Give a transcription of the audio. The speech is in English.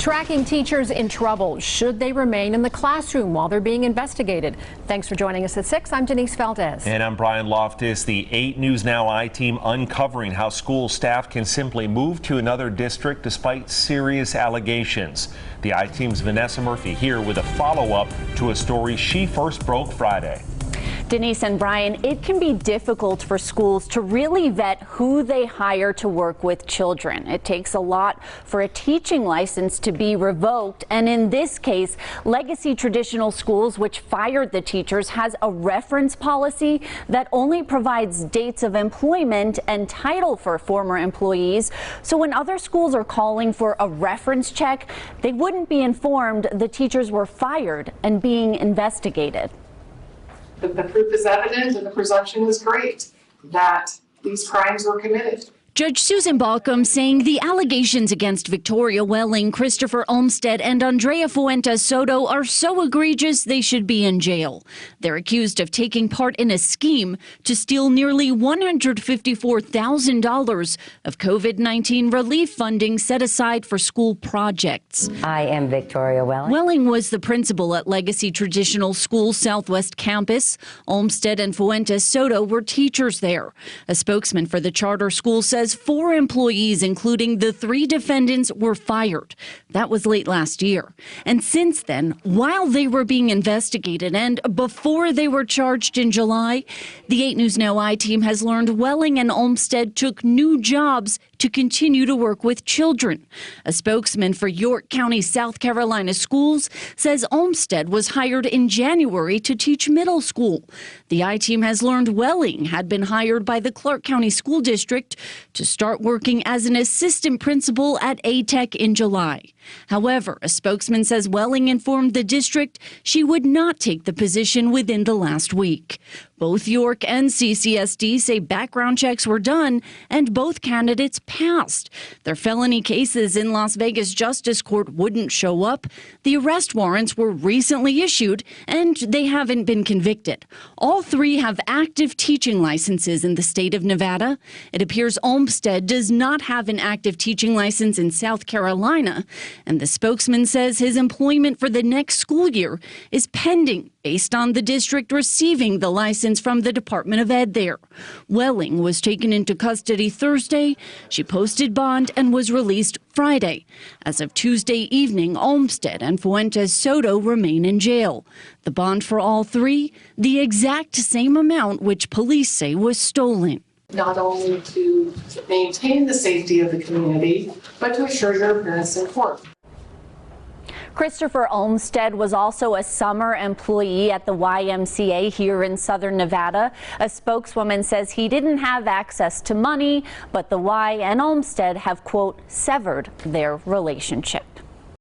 Tracking teachers in trouble. Should they remain in the classroom while they're being investigated? Thanks for joining us at 6. I'm Denise Valdez. And I'm Brian Loftus. The 8 News Now I-team uncovering how school staff can simply move to another district despite serious allegations. The I-team's Vanessa Murphy here with a follow-up to a story she first broke Friday. Denise and Brian, it can be difficult for schools to really vet who they hire to work with children. It takes a lot for a teaching license to be revoked. And in this case, Legacy Traditional Schools, which fired the teachers, has a reference policy that only provides dates of employment and title for former employees. So when other schools are calling for a reference check, they wouldn't be informed the teachers were fired and being investigated. The proof is evident and the presumption is great that these crimes were committed. Judge Susan Balcom saying the allegations against Victoria Welling, Christopher Olmsted, and Andrea Fuentes Soto are so egregious they should be in jail. They're accused of taking part in a scheme to steal nearly $154,000 of COVID-19 relief funding set aside for school projects. I am Victoria Welling. Welling was the principal at Legacy Traditional School Southwest Campus. Olmsted and Fuentes Soto were teachers there. A spokesman for the charter school says 4 employees, including the 3 defendants, were fired. That was late last year. And since then, while they were being investigated and before they were charged in July, the 8 News Now I-team has learned Welling and Olmsted took new jobs to continue to work with children. A spokesman for York County, South Carolina schools says Olmsted was hired in January to teach middle school. The I-team has learned Welling had been hired by the Clark County School District to start working as an assistant principal at A-Tech in July. However, a spokesman says Welling informed the district she would not take the position within the last week. Both York and CCSD say background checks were done and both candidates passed. Their felony cases in Las Vegas Justice Court wouldn't show up. The arrest warrants were recently issued and they haven't been convicted. All 3 have active teaching licenses in the state of Nevada. It appears Olmsted does not have an active teaching license in South Carolina. And the spokesman says his employment for the next school year is pending based on the district receiving the license from the Department of Ed there. Welling was taken into custody Thursday. She posted bond and was released Friday. As of Tuesday evening, Olmsted and Fuentes Soto remain in jail. The bond for all 3, the exact same amount which police say was stolen. Not only to maintain the safety of the community, but to assure your appearance in court. Christopher Olmsted was also a summer employee at the YMCA here in Southern Nevada. A spokeswoman says he didn't have access to money, but the Y and Olmsted have, quote, severed their relationship.